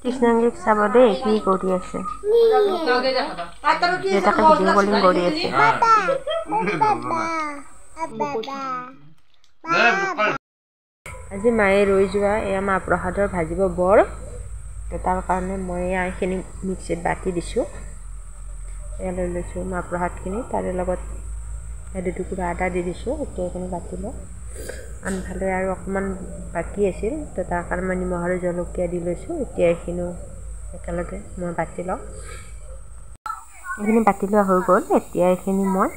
কৃষ্ণাঙ্গীক চাব দেই কি কৰি আছে দেউতাকে ভিডিঅ' কলিং কৰি আছে আজি মায়ে ৰৈ যোৱা এয়া মাহ প্ৰসাদৰ ভাজিব বৰ তাৰ কাৰণে মই এইখিনি মিক্সিত বাটি দিছোঁ এয়া লৈ লৈছোঁ মাহ প্ৰসাদখিনি তাৰে লগত দুটুকুৰা আদা দি দিছোঁ এতিয়া এইখিনি বাটি লওঁ আনফালে আৰু অকণমান বাকী আছিল তো তাৰ কাৰণে মই নিমখ আৰু জলকীয়া দি লৈছোঁ এতিয়া এইখিনিও একেলগে মই বাটি লওঁ এইখিনি বাটি লোৱা হৈ গ'ল এতিয়া এইখিনি মই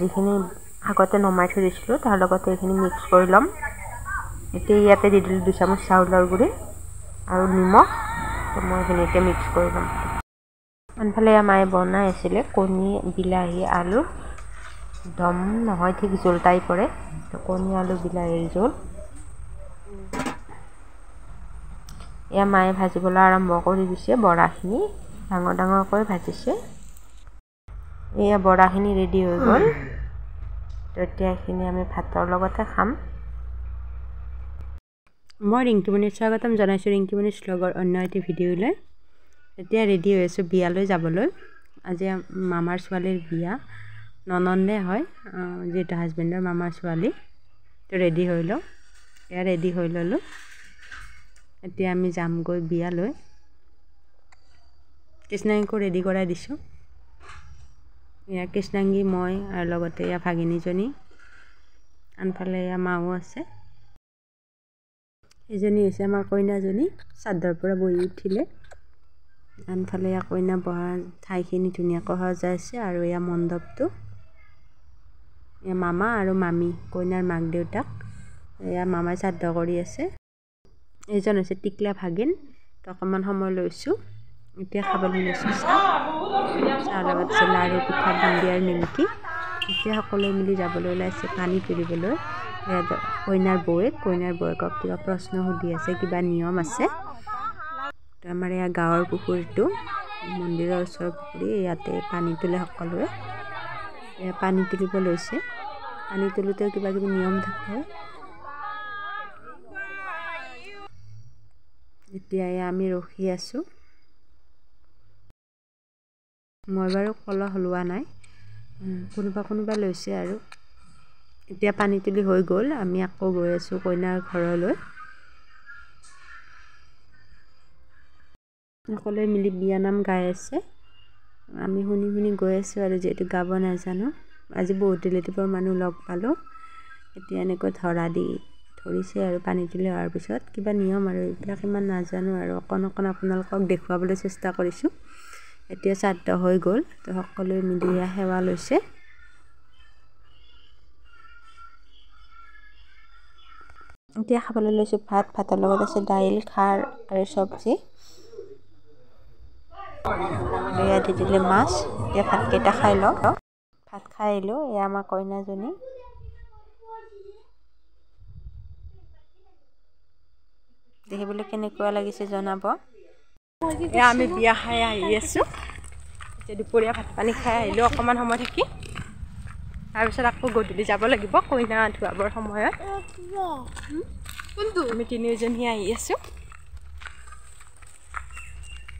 যিখিনি আগতে নমাই থৈ দিছিলোঁ তাৰ লগতে এইখিনি মিক্স কৰি ল'ম এতিয়া ইয়াতে দি দিলোঁ 2 চামুচ চাউলৰ গুড়ি আৰু নিমখ মই এইখিনি এতিয়া মিক্স কৰি ল'ম আনফালে মায়ে বনাই আছিলে কণী বিলাহী আলু দম নহয় ঠিক জোল টাইপৰে কণী আলু বিলাহীৰ জোল এয়া মায়ে ভাজিবলৈ আৰম্ভ কৰি দিছে বৰাখিনি ডাঙৰ ডাঙৰকৈ ভাজিছে এয়া বৰাখিনি ৰেডি হৈ গ'ল তেতিয়া এইখিনি আমি ভাতৰ লগতে খাম মই ৰিংকিমণিক স্বাগতম জনাইছোঁ ৰিংকিমণিৰ শ্লগৰ অন্য এটি ভিডিঅ'লৈ এতিয়া ৰেডি হৈ আছোঁ বিয়ালৈ যাবলৈ আজি মামাৰ ছোৱালীৰ বিয়া ননন্দে হয় যিটো হাজবেণ্ডৰ মামাৰ ছোৱালী তো ৰেডি হৈ লওঁ এয়া ৰেডি হৈ ল'লোঁ এতিয়া আমি যামগৈ বিয়ালৈ কৃষ্ণাঙ্গীকো ৰেডি কৰাই দিছোঁ এয়া কৃষ্ণাঙ্গী মই আৰু লগতে এয়া ভাগিনীজনী আনফালে এয়া মাও আছে এজনী হৈছে আমাৰ কইনাজনী চাদৰ পৰা বহি উঠিলে আনফালে এয়া কইনা বহা ঠাইখিনি ধুনীয়াকৈ সজাইছে আৰু এয়া মণ্ডপটো এয়া মামা আৰু মামী কইনাৰ মাক দেউতাক এয়া মামাই শ্ৰাদ্ধ কৰি আছে এইজন হৈছে টিকলা ভাগিন তো অকণমান সময় লৈছোঁ এতিয়া খাবলৈ লৈছোঁ চাহ লগত আছে লাৰু পিঠা বুন্দি আৰু নিমকি এতিয়া সকলোৱে মিলি যাবলৈ ওলাইছে পানী তুলিবলৈ কইনাৰ বৌয়েকক কিবা প্ৰশ্ন সুধি আছে কিবা নিয়ম আছে তো আমাৰ এয়া গাঁৱৰ পুখুৰীটো মন্দিৰৰ ওচৰৰ পুখুৰী ইয়াতে পানী তোলে সকলোৱে এয়া পানী তুলিব লৈছে পানী তোলোতেও কিবা কিবি নিয়ম থাকে এতিয়া আমি ৰখি আছোঁ মই বাৰু কলহ লোৱা নাই কোনোবা লৈছে আৰু এতিয়া পানী তুলি হৈ গ'ল আমি আকৌ গৈ আছোঁ কইনাৰ ঘৰলৈ সকলোৱে মিলি বিয়ানাম গাই আছে আমি শুনি গৈ আছোঁ আৰু যিহেতু গাব নাজানো আজি বহুত ৰিলেটিভৰ মানুহ লগ পালোঁ এতিয়া এনেকৈ ধৰিছে আৰু পানী তুলি হোৱাৰ পিছত কিবা নিয়ম আৰু এইবিলাক ইমান নাজানো আৰু অকণ আপোনালোকক দেখুৱাবলৈ চেষ্টা কৰিছোঁ এতিয়া শ্ৰাদ্ধ হৈ গ'ল তো সকলোৱে মিলি সেৱা লৈছে এতিয়া খাবলৈ লৈছোঁ ভাতৰ লগত আছে দাইল খাৰ আৰু চব্জি এয়া দি দিলে মাছ এতিয়া ভাতকেইটা খাই লওঁ ভাত খাই আহিলোঁ এয়া আমাৰ কইনাজনী দেখিবলৈ কেনেকুৱা লাগিছে জনাব এয়া আমি বিয়া খাই আহি আছোঁ এতিয়া দুপৰীয়া ভাত পানী খাই আহিলোঁ অকণমান সময় থাকি তাৰপিছত আকৌ গধূলি যাব লাগিব কইনা ধুৱাবৰ সময়ত আমি তিনিওজনী আহি আছোঁ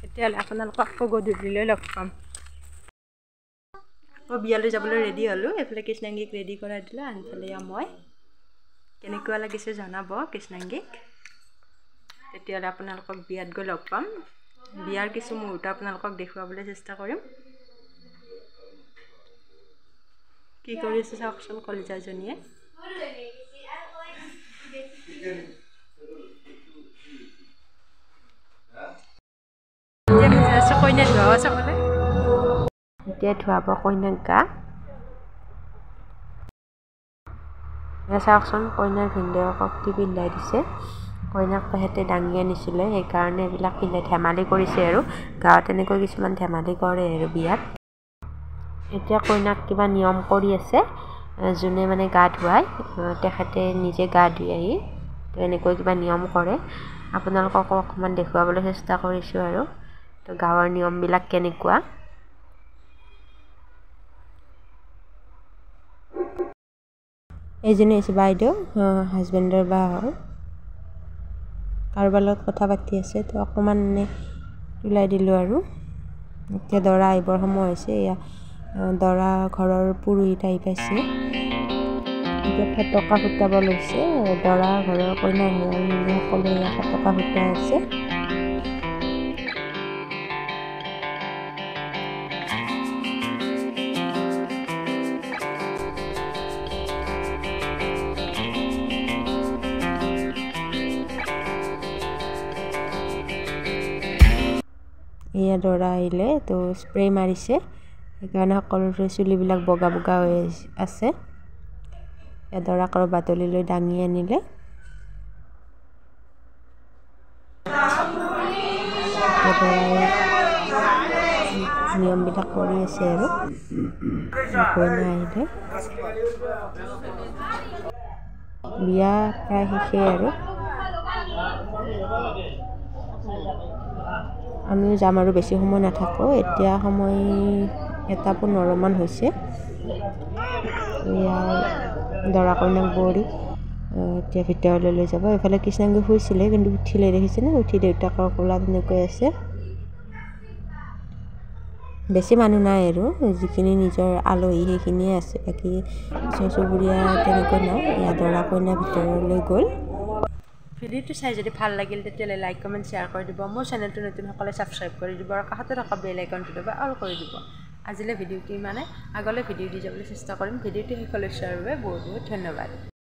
তেতিয়াহ'লে আপোনালোকক আকৌ গধূলিলৈ লগ পাম আকৌ বিয়ালৈ যাবলৈ ৰেডি হ'লোঁ এইফালে কৃষ্ণাঙ্গীক ৰেডি কৰাই দিলোঁ আনফালে মই কেনেকুৱা লাগিছে জনাব কৃষ্ণাঙ্গীক তেতিয়াহ'লে আপোনালোকক বিয়াত গৈ লগ পাম বিয়াৰ কিছু মুহূৰ্ত আপোনালোকক দেখুৱাবলৈ চেষ্টা কৰিম কি কৰিছে চাওকচোন কলিজাজনীয়ে কইনা ধোৱা চাবলৈ এতিয়া ধুৱাব কইনাক গা চাওকচোন কইনাৰ ভিনদেউকক কি পিন্ধাই দিছে কইনাক তেহেঁতে দাঙি আনিছিলে সেইকাৰণে এইবিলাক পিন্ধাই ধেমালি কৰিছে আৰু গাঁৱত এনেকৈ কিছুমান ধেমালি কৰে আৰু বিয়াত এতিয়া কইনাক কিবা নিয়ম কৰি আছে যোনে মানে গা ধুৱায় তেখেতে নিজে গা ধুই আহি এনেকৈ কিবা নিয়ম কৰে আপোনালোককো অকণমান দেখুৱাবলৈ চেষ্টা কৰিছোঁ আৰু তো গাঁৱৰ নিয়মবিলাক কেনেকুৱা এইজনী হৈছে বাইদেউ হাজবেণ্ডৰ বা হয় কাৰোবাৰ লগত কথা পাতি আছে তো অকণমান ওলাই দিলোঁ আৰু এতিয়া দৰা আহিবৰ সময় হৈছে এয়া দৰা ঘৰৰ পুৰোহিত আহি পাইছে এতিয়া ফটকা ফুটাব লৈছে দৰা ঘৰৰ কইনা ঘৰৰ মিলি সকলোৱে ফটকা ফুটাই আছে এয়া দৰা আহিলে তো স্প্ৰে মাৰিছে সেইকাৰণে সকলোৰে চুলিবিলাক বগা বগা হৈ আছে এয়া দৰাক আৰু বাটলিলৈ দাঙি আনিলে নিয়মবিলাক কৰি আছে আৰু কইনা আহিলে বিয়া প্ৰায় শেষেই আৰু আমিও যাম আৰু বেছি সময় নাথাকোঁ এতিয়া সময় 1:15 হৈছে এয়া দৰা কইনাক বৰি এতিয়া ভিতৰলৈ লৈ যাব এইফালে কৃষ্ণাংগী শুইছিলে কিন্তু উঠিলে দেখিছেনে উঠি দেউতাকৰ কোলাত এনেকৈ আছে বেছি মানুহ নাই আৰু যিখিনি নিজৰ আলহী সেইখিনিয়ে আছে বাকী ওচৰ চুবুৰীয়া তেনেকৈ নাই এয়া দৰা কইনা ভিতৰলৈ গ'ল ভিডিঅ'টো চাই যদি ভাল লাগিল তেতিয়াহ'লে লাইক কমেণ্ট শ্বেয়াৰ কৰি দিব মোৰ চেনেলটো নতুন সকলে ছাবস্ক্ৰাইব কৰি দিব আৰু কাষতে থকা বেল আইকনটো দবাই আৰু কৰি দিব আজিলৈ ভিডিঅ'টো ইমানে আগলৈ ভিডিঅ' দি যাবলৈ চেষ্টা কৰিম ভিডিঅ'টো শেষলৈ চোৱাৰ বাবে বহুত বহুত ধন্যবাদ